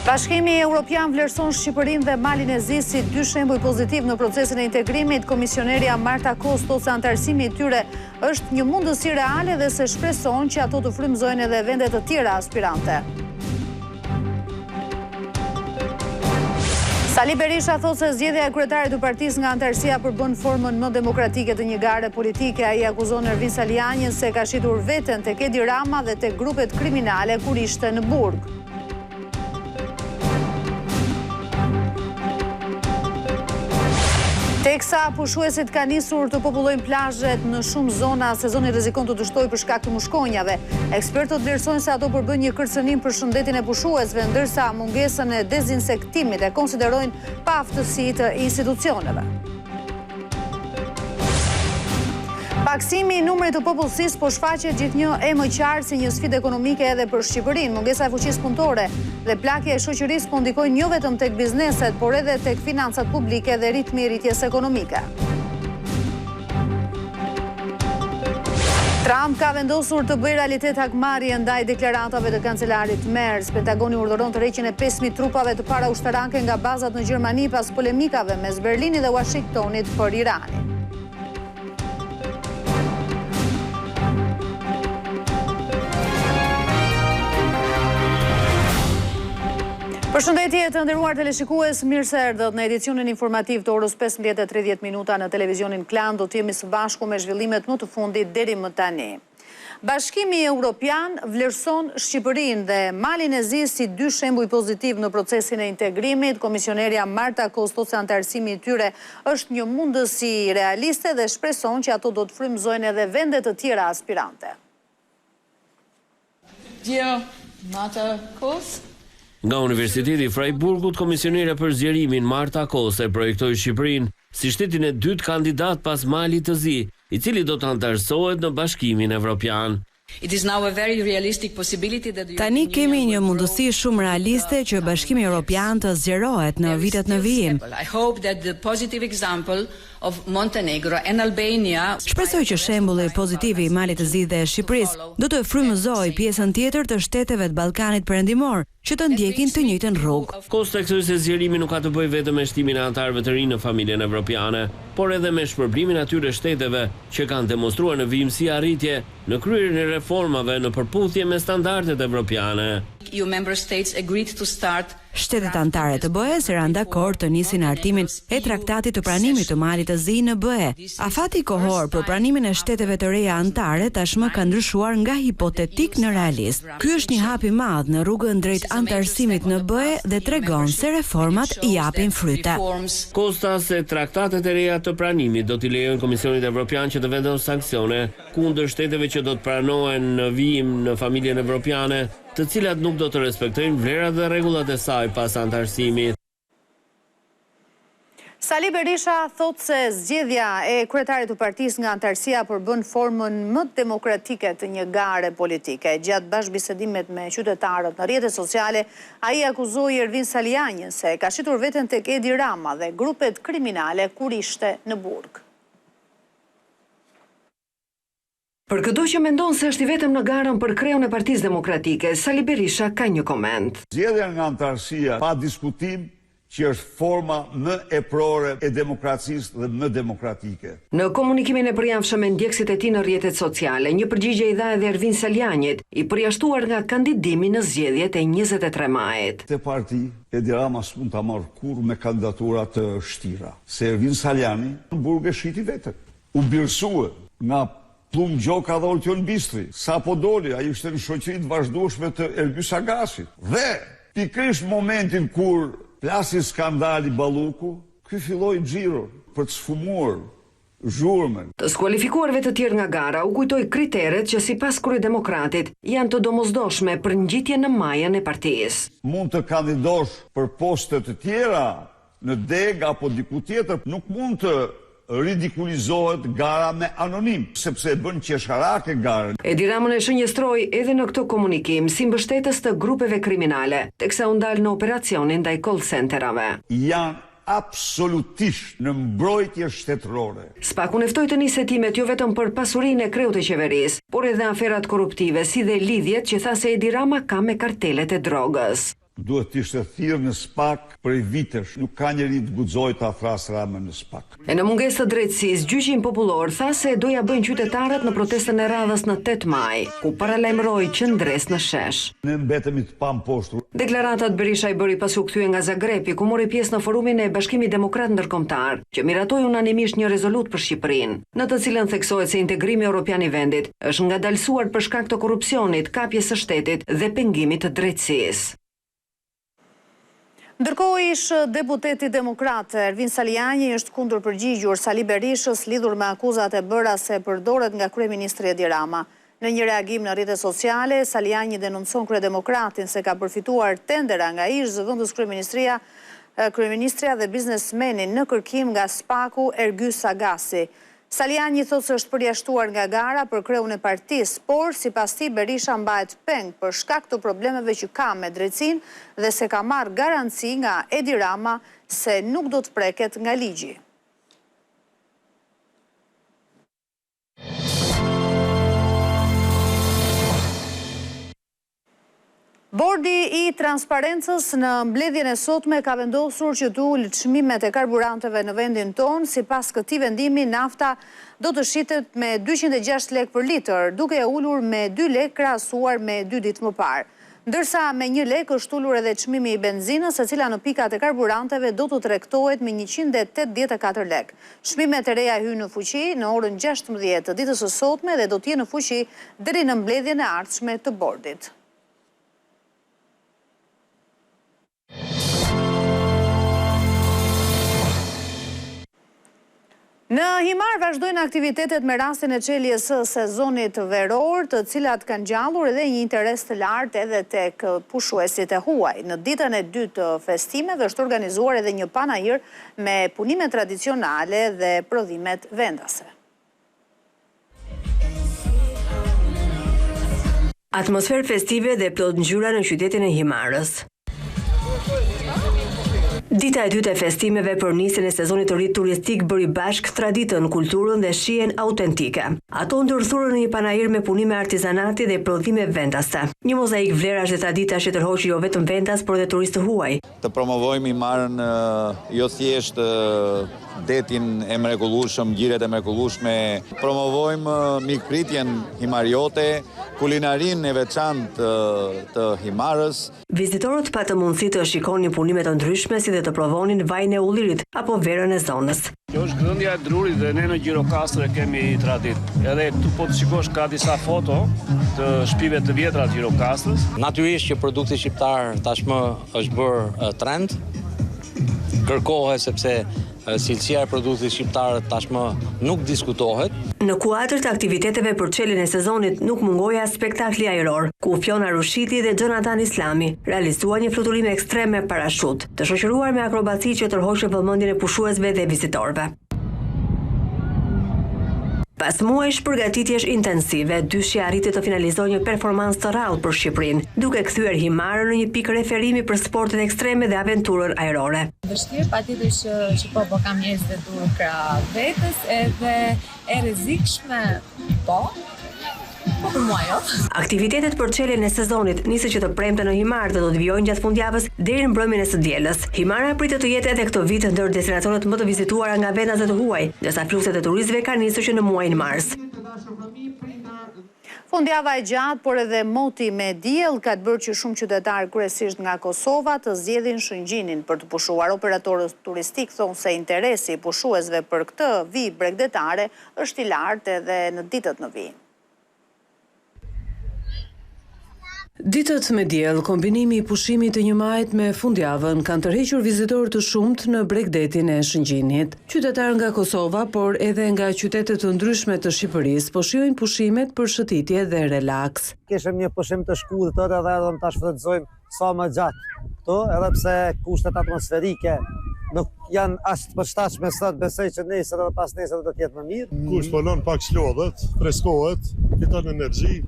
Bashkimi Evropian vlerëson Shqipërinë dhe Malin e Zi si dy shembuj pozitiv në procesin e integrimit. Komisionerja Marta Kos thotë se anëtarësimi i tyre është një mundësi reale dhe se shpreson që ato të frymëzojnë edhe vende të tjera aspirante. Sali Berisha thotë se zgjedhja e kryetarit të partisë nga anëtarësia përbën formën më demokratike të një gare politike. Ai akuzon Ervin Salianjën se ka shitur veten tek Edi Rama dhe tek grupet kriminale kur ishte në burg. Teksa pushuesit ka nisur të popullojnë plazhet në shumë zona, sezoni rrezikon të dështojë për shkak të mushkonjave. Ekspertët vlerësojnë se ato përbën një kërcënim për shëndetin e pushuesve, ndërsa mungesën e dezinsektimit e konsiderojnë pa aftësi të institucioneve. Paksimi i numrit të popullsisë po shfaqet gjithnjë e më qartë si një sfidë ekonomike edhe për Shqipërinë. Mungesa e fuqisë punëtore dhe plakja e shoqërisë po ndikojnë jo vetëm tek bizneset, por edhe tek financat publike dhe ritmi i rritjes ekonomike. Trump ka vendosur të bëjë realitet hakmarrje ndaj deklarantave të kancelarit Merz. Pentagoni urdhëron tërheqjen e 5.000 trupave të para ushtaranke nga bazat në Gjermani pas polemikave mes Berlinit dhe Washingtonit për Iranin. Përshëndetje të nderuar teleshikues, mirë se erdhët në edicionin informativ të orës 15:30 në televizionin Klan. Do të jemi së bashku me zhvillimet më të fundit deri më tani. Bashkimi Evropian vlerëson Shqipërinë dhe Malin e Zi si dy shembuj pozitiv në procesin e integrimit. Komisionerja Marta Kos thotë se anëtarësimi i tyre është një mundësi realiste dhe shpreson që ato do të frymëzojnë edhe vende të tjera aspirante. Dear Marta Kos, nga Universiteti i Freiburgut, komisionerja për zgjerimin Marta Kos e projektoi Shqipërinë si shtetin e dytë kandidat pas Malit të Zi, i cili do të anëtarësohet në Bashkimin Evropian. Tani kemi një mundësi shumë realiste që Bashkimi Evropian të zgjerohet në vitet në vijim. Shpresoj që shembulli pozitiv i Malit të Zi dhe Shqipërisë do të frymëzojë pjesën tjetër të shteteve të Ballkanit Perëndimor që të ndjekin të njëjtën rrugë. Kos theksoi se zgjerimi nuk ka të bëjë vetëm me shtimin e anëtarëve të rinj në familjen evropiane, por edhe me shpërblimin atyre shteteve që kanë demonstruar në vijimsi arritje në kryerjen e reformave në përputhje me standardet evropiane. Shtetet anëtare të BE-s janë dakord të nisin hartimin e traktatit të pranimit të Malit të Zi në BE. Afati kohor për pranimin e shteteve të reja anëtare tashmë ka ndryshuar nga hipotetik në realist. Ky është një hap i madh në rrugën drejt anëtarësimit në BE dhe tregon se reformat i japin fryte. Kosta se traktatet e reja të pranimit do t'i lejojnë Komisionit Evropian që të vendos sanksione kundër shteteve që do të pranohen në vijim në familjen evropiane, të cilat nuk do të respektojnë vlerat dhe rregullat e saj pas anëtarësimit. Sali Berisha thotë se zgjedhja e kryetarit të partisë nga anëtarësia përbën formën më demokratike të një gare politike. Gjatë bashkëbisedimet me qytetarët në rrjetet sociale, ai akuzoi Ervin Salianjën se ka shitur veten tek Edi Rama dhe grupet kriminale kur ishte në burg. Për këto që mendon se është i vetëm në garën për kreun e Partisë Demokratike, Sali Berisha ka një koment. Zgjedhja nga anëtarësia pa diskutim që është forma më eprore e demokracisë dhe më demokratike. Në komunikimin e përjavshëm me ndjekësit e tij në rrjetet sociale, një përgjigje i dha edhe Ervin Salianjit, i përjashtuar nga kandidimi në zgjedhjet e 23 majit. Te parti Edi Rama s'mund ta marrë kurrë me kandidatura të vështira, se Ervin Saliani në burg e shiti vetën. U birësue nga Plum Gjoka dhe Oltion Bistri. Sa po doli, ai ishte në shoqërinë vazhdueshme të Erby Sagasit. Dhe pikërisht momentin kur plasi skandali Balluku, ky filloi xhiro për të sfumuar zhurmën. Të skualifikuarve të tjerë nga gara u kujtoi kriteret që sipas Kryedemokratit janë të domosdoshme për ngjitjen në majën e partisë. Mund të kandidosh për poste të tjera në deg apo diku tjetër, nuk mund të ridikulizohet gara me anonim, sepse e bën qesharake garën. Edi Ramën e shënjestroi edhe në këtë komunikim si mbështetës të grupeve kriminale, teksa u ndal në operacionin ndaj call centerave. Janë absolutisht në mbrojtje shtetërore. Spaku neftoi të nisë hetimet jo vetëm për pasurinë e kreut të qeverisë, por edhe aferat korruptive, si dhe lidhjet që tha se Edi Rama ka me kartelet e drogës. duhet të ishte thirrë në SPAK prej vitesh. Nuk ka njeri të guxojë ta thrasë Ramën në SPAK. E në mungesë të drejtësisë, gjyqi popullor tha se do ja bëjnë qytetarët në protestën e radhës në 8 maj, ku paralajmëroi qendresë në shesh. Ne mbetemi të pamposhtur. Deklaratat Berisha i bëri pasi u kthye nga Zagrepi, ku mori pjesë në forumin e Bashkimit Demokrat Ndërkombëtar, që miratoi unanimisht një rezolut për Shqipërinë, në të cilën theksohet se integrimi evropian i vendit është ngadalësuar për shkak të korrupsionit, kapjes së shtetit dhe pengimit të drejtësisë. Ndërkohë ish deputeti demokrat Ervin Saliani është kundër përgjigjur Sali Berishës lidhur me akuzat e bëra se përdoret nga kryeministri Edi Rama. Në një reagim në rrjetet sociale, Saliani denoncon kryedemokratin se ka përfituar tendera nga ish zëvendës kryeministria dhe biznesmenin në kërkim nga SPAK-u Ergjys Sagasi. Saliani thotë se është përjashtuar nga gara për kreun e partisë, por sipas tij Berisha mbahet peng për shkak të problemeve që ka me drejtsinë dhe se ka marrë garanci nga Edi Rama se nuk do të preket nga ligji. Bordi i transparencës në mbledhjen e sotme ka vendosur që të ulë çmimet e karburanteve në vendin tonë. Sipas këtij vendimi, nafta do të shitet me 206 lek për litër, duke e ulur me 2 lek krahasuar me 2 ditë më parë. Ndërsa me 1 lek është ulur edhe çmimi i benzinës, e cila në pikat e karburanteve do të tregtohet me 184 lek. Çmimet e reja hyn në fuqi në orën 16 të ditës së sotme dhe do të jenë në fuqi deri në mbledhjen e ardhshme të bordit. Në Himar vazhdojnë aktivitetet me rastin e çeljes së sezonit veror, të cilat kanë gjallur edhe një interes të lartë edhe tek pushuesit e huaj. Në ditën e dytë të festimeve është organizuar edhe një panajir me punime tradicionale dhe prodhimet vendase. Atmosferë festive dhe plot ngjyra në qytetin e Himarës. Dita e dytë e festimeve për nisjen e sezonit të ri turistik bëri bashk traditën, kulturën dhe shijen autentike. Ato ndërthurën në një panajir me punime artizanati dhe prodhime vendase. Një mozaik vlerash dhe traditash që tërhoqi jo vetëm vendas, por dhe turistë huaj. Të promovojmë Himarën jo thjesht detin e mrekullueshëm, gjiret e mrekullueshme, promovojmë mikpritjen himariote, kulinarinë e veçantë të Himarës. Vizitorët patën mundësi të shikonin punime të ndryshme si dhe të provonin vajin e ullirit apo verën e zonës. Kjo është grëndja e drurit dhe ne në Gjirokastër kemi traditë. Edhe këtu po të shikosh ka disa foto të shtëpive të vjetra të Gjirokastrës. Natyrisht që produkti shqiptar tashmë është bërë trend. Kërkohet sepse cilësia e produktit shqiptar tashmë nuk diskutohet. Në kuadër të aktiviteteve për çeljen e sezonit nuk mungoja spektakli ajror, ku Fiona Rushiti dhe Jonathan Islami realizuan një fluturim ekstrem me parashut, të shoqëruar me akrobaci që tërhoqe vëmendjen e pushuesve dhe vizitorëve. Pas muajsh përgatitjesh intensive, dyshi arriti të finalizojë një performancë të rrallë për Shqipërinë, duke kthyer Himarën në një pikë referimi për sportet ekstreme dhe aventurën ajrore. Vështirë, patjetër që po kam njerëz dhe dur krah vetes, edhe e rrezikshme, po për mua jo. Aktivitetet për çeljen e sezonit nisën që të premte në Himar dhe do të vijojnë gjatë fundjavës deri në mbrëmjen e së dielës. Himara pritet të jetë edhe këtë vit ndër destinacionet më të vizituara nga vendaset e huaj, ndërsa flukset e turistëve kanë nisur që në muajin mars. Fundjava e gjatë, por edhe moti me diell ka të bërë që shumë qytetarë kryesisht nga Kosova të zgjedhin Shëngjinin për të pushuar. Operatorët turistik thonë se interesi i pushuesve për këtë vijë bregdetare është i lartë edhe në ditët në vijim. Ditët me diell, kombinimi i pushimit të një majit me fundjavën kanë tërhequr vizitorë të shumt në bregdetin e Shëngjinit. Qytetarë nga Kosova, por edhe nga qytete të ndryshme të Shqipërisë, po shijojnë pushimet për shëtitje dhe relaks. Kishim një pushim të shkurtër edhe erdhëm ta shfrytëzojmë sa më gjatë këtu, edhe pse kushtet atmosferike nuk janë as të përshtatshme sot, besoj që nesër edhe pas nesër do të jetë më mirë. Kush punon pak çlodhet, freskohet, fiton energji.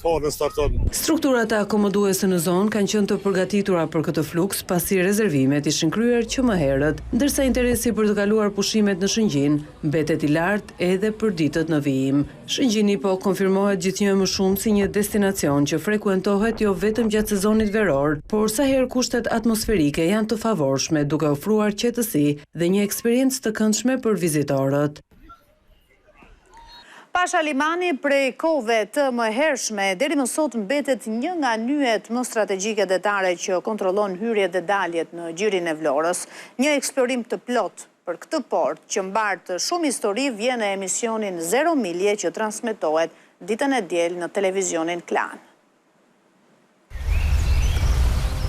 tonë starton. Strukturat e akomoduese në zonë kanë qenë të përgatitura për këtë fluks pasi rezervimet ishin kryer që më herët, ndërsa interesi për të kaluar pushimet në Shëngjin mbetet i lartë edhe për ditët në vijim. Shëngjini po konfirmohet gjithnjë më shumë si një destinacion që frekuentohet jo vetëm gjatë sezonit veror, por sa herë kushtet atmosferike janë të favorshme, duke ofruar qetësi dhe një eksperiencë të këndshme për vizitorët. Pasha Limani prej kohëve të mëhershme deri më sot mbetet një nga nyjet më strategjike detare që kontrollon hyrjet dhe daljet në gjirin e Vlorës. Një eksplorim të plot për këtë port që mbart shumë histori vjen në emisionin 0 milje që transmetohet ditën e diel në televizionin Klan.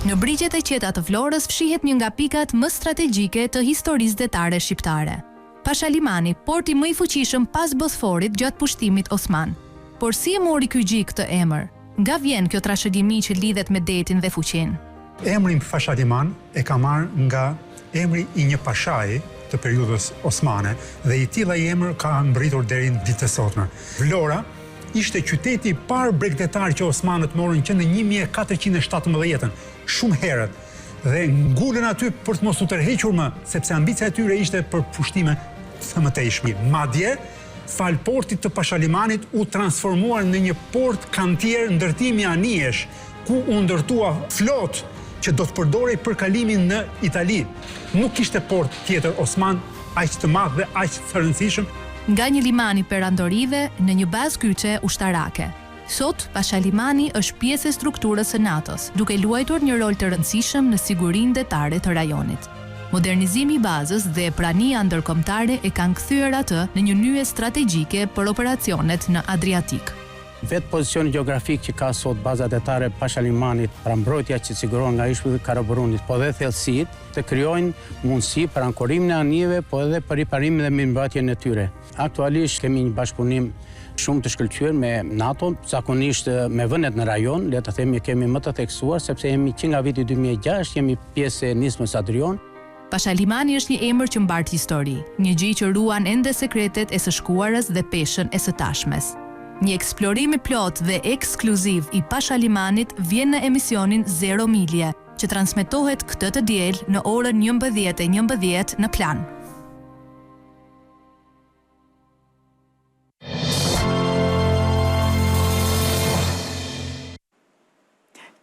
Në brigjet e qeta të Vlorës fshihet një nga pikat më strategjike të historisë detare shqiptare. Pasha Limani, porti më i fuqishëm pas Bosforit gjatë pushtimit Osman. Por si e mori ky gjik këtë emër? Nga vjen kjo trashëgimi që lidhet me detin dhe fuqinë? Emrin Pasha Liman e ka marrë nga emri i një pashaji të periudhës osmane dhe i tillaj emër ka mbritur deri në ditët e sotme. Vlora ishte qyteti i parë bregdetar që osmanët morën që në 1417, shumë herët. Dhe ngulën aty për të mos u tërhequr më, sepse ambicia e tyre ishte për pushtime të mëtejshme. Madje, fal portit të Pashalimanit u transformuar në një port kantier ndërtimi anijesh, ku u ndërtua flot që do të përdorej për kalimin në Itali. Nuk ishte port tjetër osman aq të madh dhe aq të rëndësishëm. Nga një liman i perandorive në një bazë kyçe ushtarake. Sot, Pasha Limani është pjesë e strukturës së NATO-s, duke luajtur një rol të rëndësishëm në sigurinë detare të rajonit. Modernizimi i bazës dhe prania ndërkombëtare e kanë kthyer atë në një nyje strategjike për operacionet në Adriatik. Vetë pozicioni geografik që ka sot baza detare Pasha Limanit, pra mbrojtja që siguron nga ishulli i Karaburunit, po dhe thellësitë të krijojnë mundësi për ankorimin e anijeve, po edhe për riparimin dhe mirëmbajtjen e tyre. Aktualisht kemi një bashkëpunim shumë të shkëlqyer me NATO, zakonisht me vendet në rajon, le të themi kemi më të theksuar sepse jemi që nga viti 2006 jemi pjesë e nismës Adrion. Pasha Limani është një emër që mbart histori, një gjë që ruan ende sekretet e së shkuarës dhe peshën e së tashmes. Një eksplorim i plot dhe ekskluziv i Pasha Limanit vjen në emisionin 0 milje, që transmetohet këtë të diel në orën 11:11 në Klan.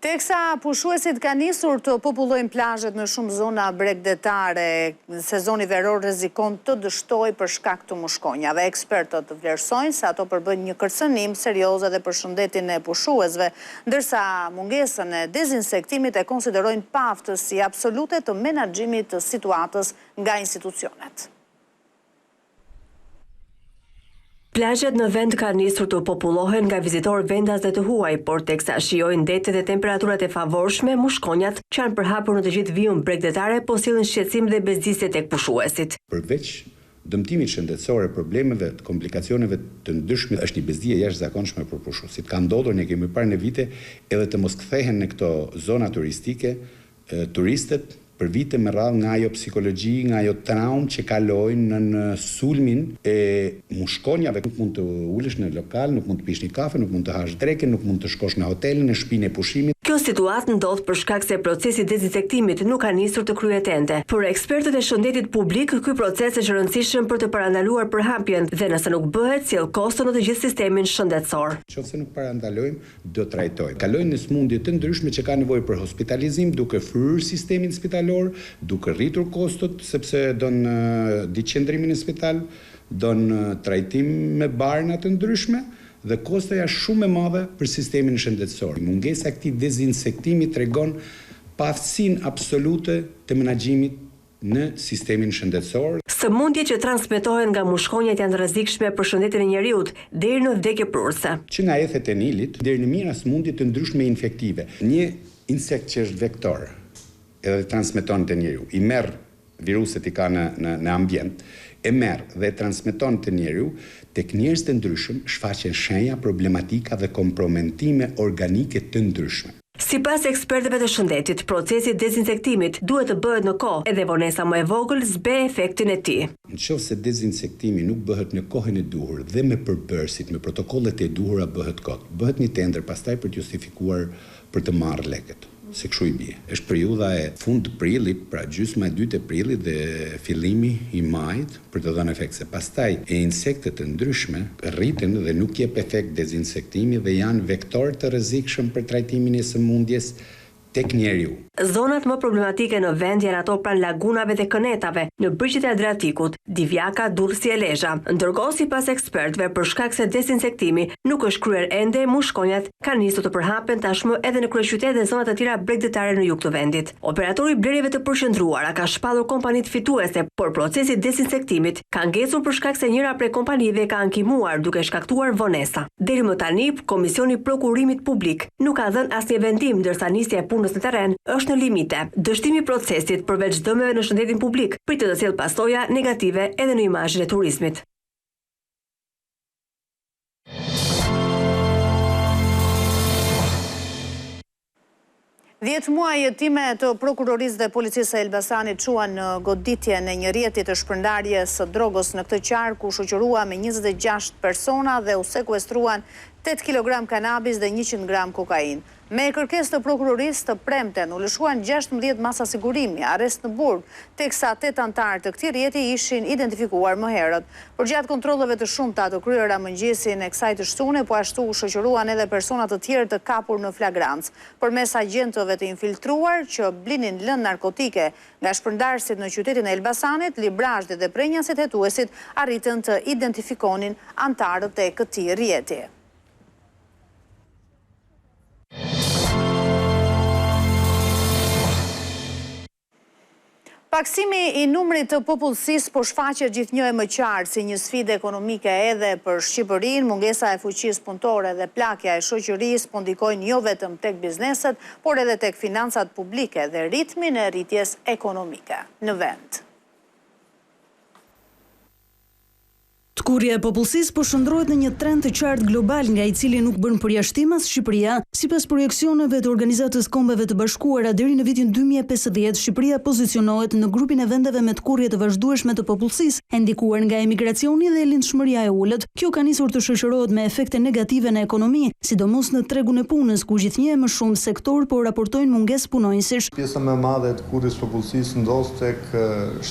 Teksa pushuesit ka nisur të popullojnë plazhet në shumë zona bregdetare, sezoni veror rrezikon të dështojë për shkak të mushkonjave. Ekspertët vlerësojnë se ato përbën një kërcënim serioz edhe për shëndetin e pushuesve, ndërsa mungesën e dezinsektimit e konsiderojnë pa aftësi absolute të menaxhimit të situatës nga institucionet. Plazhet në vend ka nisur të popullohen nga vizitorë vendas dhe të huaj, por teksa shijojnë detet dhe temperaturat e favorshme, mushkonjat që janë përhapur në të gjithë vijun bregdetare po sillin shqetësim dhe bezdisje tek pushuesit. Përveç dëmtimit shëndetësor e problemeve të komplikacioneve të ndryshme është një bezdije jashtëzakonshme për pushuesit. Ka ndodhur, ne kemi parë në vite edhe të mos kthehen në këto zona turistike turistët për vite me radhë nga ajo psikologji, nga ajo traumë që kalojnë në sulmin e mushkonjave. Nuk mund të ulesh në lokal, nuk mund të pish një kafe, nuk mund të hash drekën, nuk mund të shkosh në hotel, në shtëpinë e pushimit. Kjo situatë ndodh për shkak se procesi dezinsektimit nuk ka nisur të kryhet ende. Por ekspertët e shëndetit publik, ky proces është rëndësishëm për të parandaluar përhapjen dhe nëse nuk bëhet, sjell kosto në të gjithë sistemin shëndetësor. Nëse nuk parandalojmë, do trajtojmë. Kalojnë në smundje të ndryshme që ka nevojë për hospitalizim, duke fryrë sistemin spitalor, duke rritur kostot sepse don diqendrimin në spital, don trajtim me barna të ndryshme. Dhe kostoja shumë e madhe për sistemin shëndetësor. Mungesa e këtij dezinsektimi tregon paaftësinë absolute të menaxhimit në sistemin shëndetësor. Sëmundjet që transmetohen nga mushkonjat janë rrezikshme për shëndetin e njeriut, deri në vdekje prurse. Që nga ethet e Nilit deri në mijëra sëmundje të ndryshme infektive. Një insekt që është vektor, edhe transmeton te njeriu, i merr viruset i ka në ambient, e merr dhe transmeton te njeriu, tek njerëz të ndryshëm shfaqen shenja, problematika dhe komprometime organike të ndryshme. Sipas ekspertëve të shëndetit, procesi dezinsektimit duhet të bëhet në kohë edhe vonesa më e vogël zbe efektin e tij. Nëse dezinsektimi nuk bëhet në kohën e duhur dhe me përbërësit, me protokollet e duhura bëhet kot. Bëhet një tender pastaj për të justifikuar për të marrë lekët. Se kështu i bie. Është periudha e fund prillit, pra gjysma e dytë e prillit dhe fillimi i majit për të dhënë efekt. Se pastaj e insektet të ndryshme rriten dhe nuk jep efekt dezinsektimi dhe janë vektor të rrezikshëm për trajtimin e sëmundjes tek njeriu. Zonat më problematike në vend janë ato pranë lagunave dhe kënetave, në brigjet e Adriatikut, Divjaka, Durrësi e Lezhë. Ndërkohë, sipas ekspertëve, për shkak se dezinsektimi nuk është kryer ende, mushkonjat kanë nisur të përhapen tashmë edhe në kryeqytet dhe zonat të tjera bregdetare në jug të vendit. Operatori i blerjeve të përqendruara ka shpallur kompanitë fituese, por procesi dezinsektimit ka ngecur për shkak se njëra prej kompanive ka ankimuar duke shkaktuar vonesa. Deri më tani, Komisioni i Prokurimit Publik nuk ka dhënë asnjë vendim, ndërsa nisja e punës në terren është në limite. Dështimi i procesit përveç dëmeve në shëndetin publik pritet të sjellë pasoja negative edhe në imazhin e turizmit. Dhjetë muaj jetime të prokurorisë dhe policisë e Elbasanit quan në goditje në një rrjeti të shpërndarjes së drogës në këtë qark, u shoqërua me 26 persona dhe u sekuestruan 8 kg kanabis dhe 100 gram kokain. Me kërkesë të prokurorisë të premten u lëshuan 16 masa sigurimi, arrest në burg, teksa 8 antarë të këtij rrjeti ishin identifikuar më herët. Përgjatë kontrolleve të shumta të kryera mëngjesin e kësaj të shtune, po ashtu u shoqëruan edhe persona të tjerë të kapur në flagrancë. Përmes agjentëve të infiltruar që blinin lëndë narkotike nga shpërndarësit në qytetin e Elbasanit, librazhdet dhe prenjasit hetuesit arritën të identifikonin antarët e këtij rrjeti. Paksimi i numrit të popullsisë po shfaqet gjithnjë e më qartë si një sfidë ekonomike edhe për Shqipërinë, mungesa e fuqisë punëtore dhe plakja e shoqërisë po ndikojnë jo vetëm tek bizneset, por edhe tek financat publike dhe ritmin e rritjes ekonomike në vend. Tkurrja e popullsisë po shndrohet në një trend të qartë global nga i cili nuk bën përjashtim as Shqipëria. Sipas projeksioneve të Organizatës Kombeve të Bashkuara, deri në vitin 2050 Shqipëria pozicionohet në grupin e vendeve me tkurrje të vazhdueshme të popullsisë, e ndikuar nga emigracioni dhe lindshmëria e ulët. Kjo ka nisur të shoqërohet me efekte negative në ekonomi, sidomos në tregun e punës, ku gjithnjë më shumë sektor po raportojnë mungesë punonjësish. Pjesa më e madhe e tkurrjes së popullsisë ndos tek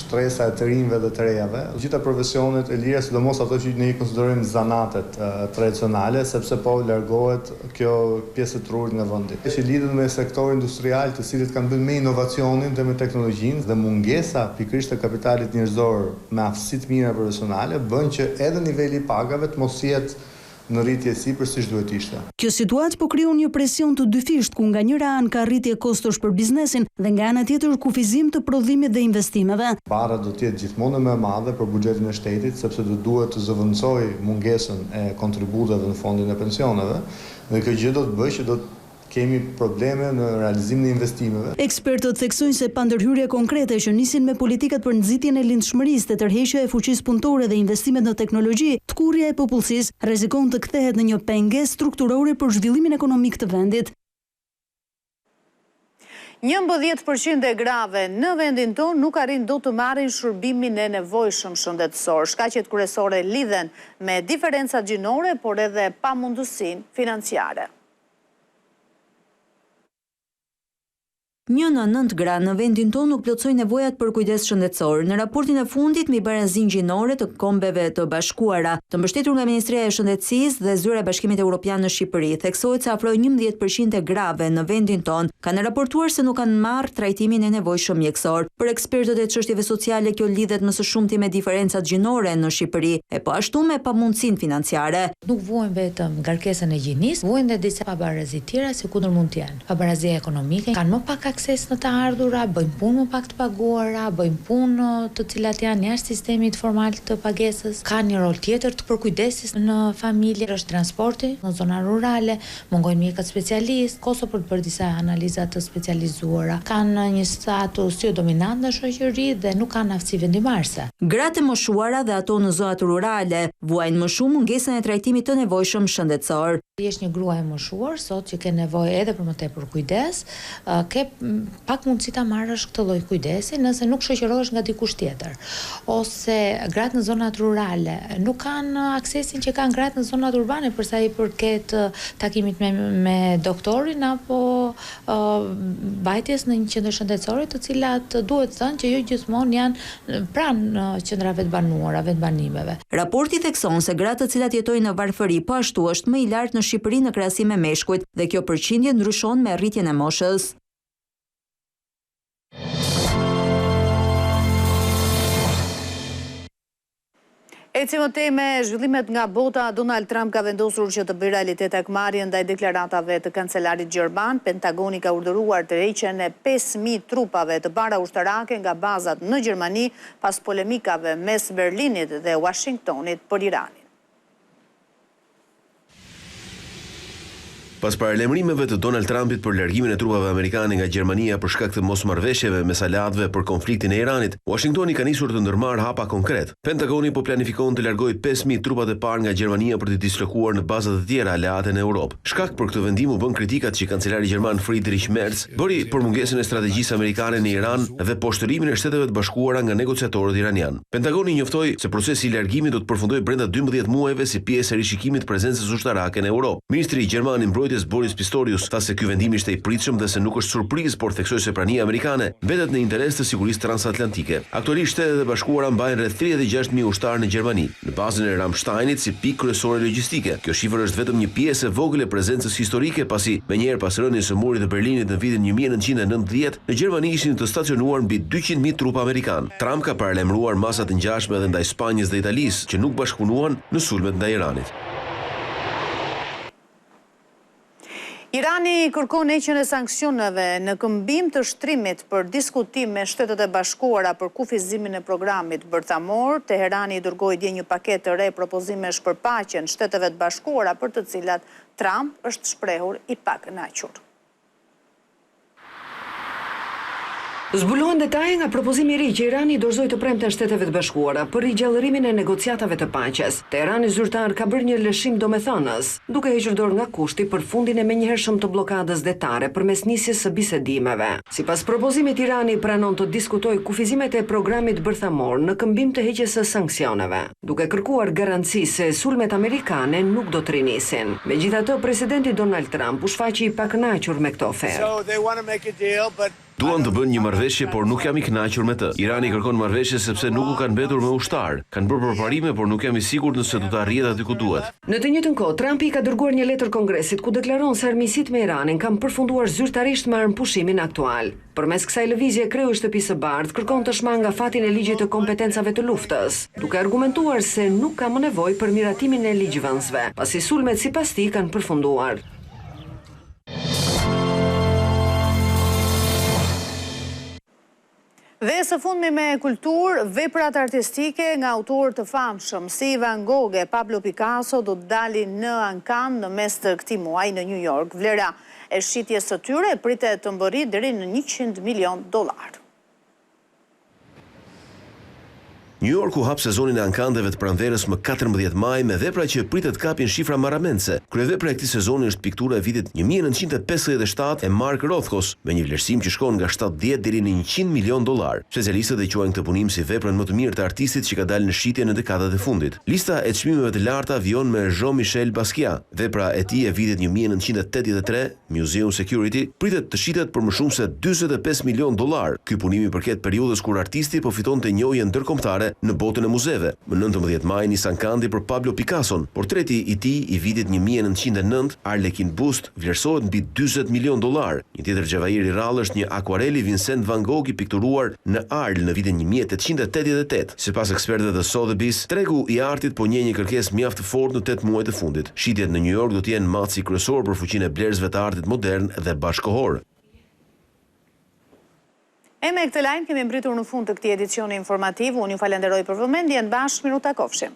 shtresa e të rinjve dhe të rejave. Gjitha profesionet e lira, sidomos ato që ne i konsiderojmë zanatet tradicionale, sepse po largohet kjo pjesë e trurit nga vendi. Që lidhet me sektor industrial, të cilët kanë bërë me inovacionin dhe me teknologjinë dhe mungesa pikërisht të kapitalit njerëzor me aftësi të mira profesionale bën që edhe niveli i pagave të mos jetë në rritje sipër siç duhet ishte. Kjo situatë po krijon një presion të dyfisht, ku nga njëra anë ka rritje kostosh për biznesin dhe nga ana tjetër kufizim të prodhimit dhe investimeve. Bara do të jetë gjithmonë më e madhe për buxhetin e shtetit, sepse do duhet të zëvendësoj mungesën e kontributeve në fondin e pensioneve, dhe kjo gjë do të bëjë që do të kemi probleme në realizimin e investimeve. Ekspertët theksojnë se pa ndërhyrje konkrete që nisin me politikat për nxitjen e lindshmërisë, të tërheqja e fuqisë punëtore dhe investimet në teknologji, tkurrja e popullsisë rrezikon të kthehet në një pengesë strukturore për zhvillimin ekonomik të vendit. 11% e grave në vendin tonë nuk arrin dot të marrin shërbimin e nevojshëm shëndetësor. Shkaqet kryesore lidhen me diferencat gjinore, por edhe pamundësinë financiare. 1 në 9 gra në vendin tonë nuk plotësojnë nevojat për kujdes shëndetësor. Në raportin e fundit mbi barazinë gjinore të Kombeve të Bashkuara, të mbështetur nga Ministria e Shëndetësisë dhe Zyra e Bashkimit Evropian në Shqipëri, theksohet se afro 11% e grave në vendin tonë kanë raportuar se nuk kanë marrë trajtimin e nevojshëm mjekësor. Për ekspertët e çështjeve sociale, kjo lidhet më së shumti me diferencat gjinore në Shqipëri, e po ashtu me pamundësinë financiare. Nuk vuajnë vetëm ngarkesën e gjinisë, vuajnë edhe disa pabarazi tjera se kundër mund të jenë. Pabarazia ekonomike kanë më pak akses në të ardhura, bëjmë punë më pak të paguara, bëjmë punë të cilat janë jashtë sistemit formal të pagesës, ka një rol tjetër të përkujdesis në familje, është transporti në zona rurale, mungojnë mjekët specialist, koso për të bërë disa analizat të specializuara, kanë një status jo dominant në shoqëri dhe nuk kanë aftësi vendimarrëse. Gratë e moshuara dhe ato në zonat rurale vuajnë më shumë mungesën e trajtimit të nevojshëm shëndetësor. Je një grua e moshuar sot që ke nevojë edhe për më tepër kujdes, ke pak mundësi ta marrësh këtë lloj kujdesi nëse nuk shoqërohesh nga dikush tjetër. Ose gratë në zonat rurale nuk kanë aksesin që kanë gratë në zonat urbane për sa i përket takimit me doktorin apo mbajtjes në një qendër shëndetësore, të cilat duhet thënë që jo gjithmonë janë pranë qendrave të banuara, vendbanimeve. Raporti thekson se gratë të cilat jetojnë në varfëri po ashtu është më i lartë në Shqipëri në krahasim me meshkujt dhe kjo përqindje ndryshon me rritjen e moshës. Ecim më tej me zhvillimet nga bota. Donald Trump ka vendosur që të bëjë realitet hakmarrjen ndaj deklaratave të kancelarit gjerman. Pentagoni ka urdhëruar tërheqjen e 5.000 trupave të para ushtarake nga bazat në Gjermani pas polemikave mes Berlinit dhe Washingtonit për Iranin. Pas paralemrimeve të Donald Trumpit për largimin e trupave amerikane nga Gjermania për shkak të mosmarrëveshjeve mes aleatëve për konfliktin e Iranit, Washingtoni ka nisur të ndërmarrë hapa konkret. Pentagoni po planifikon të largojë 5.000 trupat e parë nga Gjermania për të dislokuar në baza të tjera aleate në Europë. Shkak për këtë vendim u bën kritikat që kancelari gjerman Friedrich Merz bëri për mungesën e strategjisë amerikane në Iran dhe poshtërimin e Shteteve të Bashkuara nga negociatorët iranian. Pentagoni njoftoi se procesi i largimit do të përfundojë brenda 12 muajve si pjesë e rishikimit të prezencës ushtarake në Europë. Ministri i Gjerman i Mbrojtjes Boris Pistorius tha se ky vendim ishte i pritshëm dhe se nuk është surprizë, por theksoi se prania amerikane mbetet në interes të sigurisë transatlantike. Aktualisht Shtetet e Bashkuara mbajnë rreth 36.000 ushtarë në Gjermani, në bazën e Ramsteinit si pikë kryesore logjistike. Kjo shifër është vetëm një pjesë e vogël e prezencës historike, pasi menjëherë pas rënies së murit të Berlinit në vitin 1990, në Gjermani ishin të stacionuar mbi 200.000 trupa amerikan. Trump ka paralemruar masa të ngjashme edhe ndaj Spanjës dhe Italisë, që nuk bashkëpunuan në sulmet ndaj Iranit. Irani kërkon heqjen e sanksioneve në këmbim të shtrimit për diskutim me Shtetet e Bashkuara për kufizimin e programit bërthamor. Teherani dërgoi dje një paketë të re propozimesh për paqen Shteteve të Bashkuara, për të cilat Trump është shprehur i pakënaqur. Zbulohen detaje nga propozimi i ri që Irani dorëzoi të premte Shteteve të Bashkuara për rigjallërimin e negociatave të paqes. Teherani zyrtar ka bërë një lëshim domethënës, duke hequr dorë nga kushti për fundin e menjëhershëm të bllokadës detare përmes nisjes së bisedimeve. Sipas propozimit, Irani pranon të diskutojë kufizimet e programit bërthamor në këmbim të heqjes së sanksioneve, duke kërkuar garanci se sulmet amerikane nuk do të rinisin. Megjithatë, presidenti Donald Trump u shfaqi i pakënaqur me këtë ofertë. Duan të bënë një marrëveshje, por nuk jam i kënaqur me të. Irani kërkon marrëveshje sepse nuk u kanë mbetur me ushtar. Kanë bërë përparime, por nuk jam i sigurt nëse do të arrihet aty ku duhet. Në të njëjtën kohë, Trumpi ka dërguar një letër Kongresit ku deklaron se armiqësitë me Iranin kanë përfunduar zyrtarisht me armëpushimin aktual. Përmes kësaj lëvizje, kreu i Shtëpisë së Bardhë kërkon të shmangë afatin e ligjit të kompetencave të luftës, duke argumentuar se nuk ka më nevojë për miratimin e ligjvënësve, pasi sulmet sipas tij kanë përfunduar. Dhe së fundmi me kulturë, veprat artistike nga autorë të famshëm si Van Gogh e Pablo Picasso do të dalin në ankan në mes të këtij muaji në New York. Vlera e shitjes së tyre pritet të mbërritë deri në $100 milion. New Yorku hap sezonin e ankandeve të pranverës më 14 maj me vepra që pritet kapin shifra marramense. Kryevepra e këtij sezoni është piktura e vitit 1957 e Mark Rothkos, me një vlerësim që shkon nga $70 deri në $100 milion. Specialistët e quajnë këtë punim si veprën më të mirë të artistit që ka dalë në shitje në dekadat e fundit. Lista e çmimeve të larta vjon me Jean-Michel Basquiat. Vepra e tij e vitit 1983, Museum Security, pritet të shitet për më shumë se $45 milion. Ky punim i përket periudhës kur artisti po fitonte njohje ndërkombëtare në botën e muzeve. Më 19 maj nis ankandi për Pablo Picasson. Portreti i tij i vitit 1909, Arlequin Bust, vlerësohet mbi $40 milion. Një tjetër xhavair i rrallë është një akuarel i Vincent van Gogh i pikturuar në Arles në vitin 1888. Sipas ekspertëve të Sotheby's, tregu i artit po njeh një kërkesë mjaft të fortë në 8 muajt e fundit. Shitjet në New York do të jenë matësi kryesor për fuqinë e blerësve të artit modern dhe bashkëkohor. E me këtë lajm kemi mbritur në fund të këtij edicioni informativ. Unë ju falenderoj për vëmendjen. Bashkë miru takofshim.